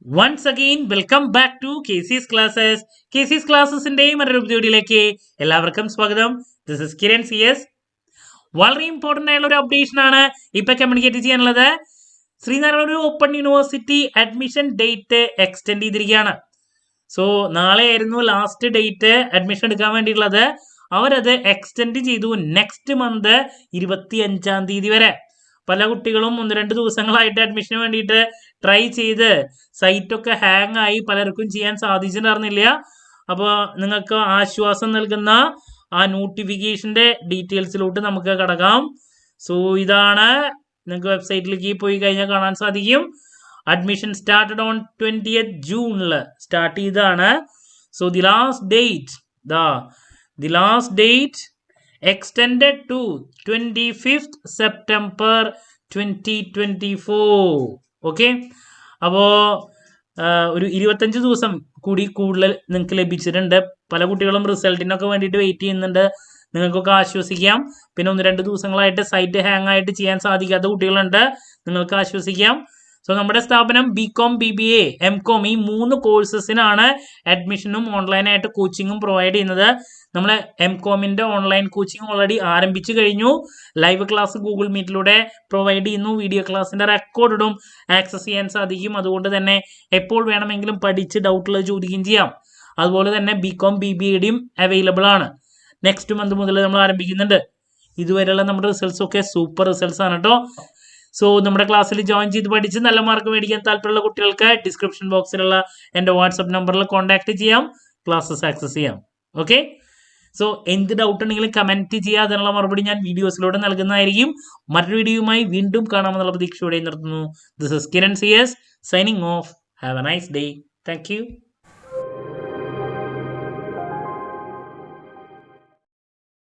Once again, welcome back to KC's Classes. KC's Classesന്റെയും മറ്റൊരു വീഡിയോയിലേക്ക് എല്ലാവർക്കും സ്വാഗതം. This is Kiran CS. വളരെ ഇമ്പോർട്ടൻ്റ് ആയിട്ടുള്ള ഒരു അപ്ഡേഷൻ ആണ് ഇപ്പൊ കമ്മ്യൂണിക്കേറ്റ് ചെയ്യാനുള്ളത്. Sreenarayana open university admission date extend ചെയ്തിരിക്കുകയാണ്. സോ നാളെ ആയിരുന്നു ലാസ്റ്റ് ഡേറ്റ് അഡ്മിഷൻ എടുക്കാൻ വേണ്ടിയിട്ടുള്ളത്. അവരത് എക്സ്റ്റെൻഡ് ചെയ്തു നെക്സ്റ്റ് മന്ത് 25-ാം തീയതി വരെ. പല കുട്ടികളും 1-2 ദിവസങ്ങളായിട്ട് അഡ്മിഷന് വേണ്ടിയിട്ട് ട്രൈ ചെയ്ത് സൈറ്റൊക്കെ ഹാങ് ആയി പലർക്കും ചെയ്യാൻ സാധിച്ചിട്ടുണ്ടായിരുന്നില്ല. അപ്പോൾ നിങ്ങൾക്ക് ആശ്വാസം നൽകുന്ന ആ നോട്ടിഫിക്കേഷൻ്റെ ഡീറ്റെയിൽസിലോട്ട് നമുക്ക് കടക്കാം. സോ ഇതാണ്, നിങ്ങൾക്ക് വെബ്സൈറ്റിലേക്ക് പോയി കഴിഞ്ഞാൽ കാണാൻ സാധിക്കും. അഡ്മിഷൻ സ്റ്റാർട്ടഡ് ഓൺ 20th ജൂണിൽ സ്റ്റാർട്ട് ചെയ്തതാണ്. So the last date extended to 25th September 2024. Okay, അപ്പോൾ ഒരു 25 ദിവസം കൂടി കൂടുതൽ നിങ്ങൾക്ക് ലഭിച്ചിട്ടുണ്ട്. പല കുട്ടികളും റിസൾട്ടിനൊക്കെ വേണ്ടിയിട്ട് വെയിറ്റ് ചെയ്യുന്നുണ്ട്. നിങ്ങൾക്കൊക്കെ ആശ്വസിക്കാം. പിന്നെ 1-2 ദിവസങ്ങളായിട്ട് സൈറ്റ് ഹാങ് ആയിട്ട് ചെയ്യാൻ സാധിക്കാത്ത കുട്ടികളുണ്ട്. നിങ്ങൾക്ക് ആശ്വസിക്കാം. സോ നമ്മുടെ സ്ഥാപനം BCom BBA MCom ഈ 3 കോഴ്സസിനാണ് അഡ്മിഷനും ഓൺലൈനായിട്ട് കോച്ചിങ്ങും പ്രൊവൈഡ് ചെയ്യുന്നത്. നമ്മൾ MComന്റെ ഓൺലൈൻ കോച്ചിങ് ഓൾറെഡി ആരംഭിച്ചു കഴിഞ്ഞു. ലൈവ് ക്ലാസ് ഗൂഗിൾ മീറ്റിലൂടെ പ്രൊവൈഡ് ചെയ്യുന്നു. വീഡിയോ ക്ലാസ്സിൻ്റെ റെക്കോർഡും ആക്സസ് ചെയ്യാൻ സാധിക്കും. അതുകൊണ്ട് തന്നെ എപ്പോൾ വേണമെങ്കിലും പഠിച്ച് ഡൗട്ടുകൾ ചോദിക്കുകയും ചെയ്യാം. അതുപോലെ തന്നെ BCom BBAയുടെയും അവൈലബിൾ ആണ്. നെക്സ്റ്റ് മന്ത് മുതൽ നമ്മൾ ആരംഭിക്കുന്നുണ്ട്. ഇതുവരെയുള്ള നമ്മുടെ റിസൾട്ട്സ് ഒക്കെ സൂപ്പർ റിസൾട്ട്സ് ആണ് കേട്ടോ. സോ നമ്മുടെ ക്ലാസ്സിൽ ജോയിൻ ചെയ്ത് പഠിച്ച് നല്ല മാർക്ക് മേടിക്കാൻ താല്പര്യമുള്ള കുട്ടികൾക്ക് ഡിസ്ക്രിപ്ഷൻ ബോക്സിലുള്ള എൻ്റെ വാട്സപ്പ് നമ്പറിൽ കോൺടാക്ട് ചെയ്യാം, ക്ലാസ്സസ് ആക്സസ് ചെയ്യാം. ഓക്കെ, സോ എന്ത് ഡൗട്ട് ഉണ്ടെങ്കിലും കമൻറ്റ് ചെയ്യുക. അതിനുള്ള മറുപടി ഞാൻ വീഡിയോസിലൂടെ നൽകുന്നതായിരിക്കും. മറ്റൊരു വീഡിയോയുമായി വീണ്ടും കാണാമെന്നുള്ള പ്രതീക്ഷയോടെ നിർത്തുന്നു. This is Kiran CS signing off. Have a nice day. Thank U.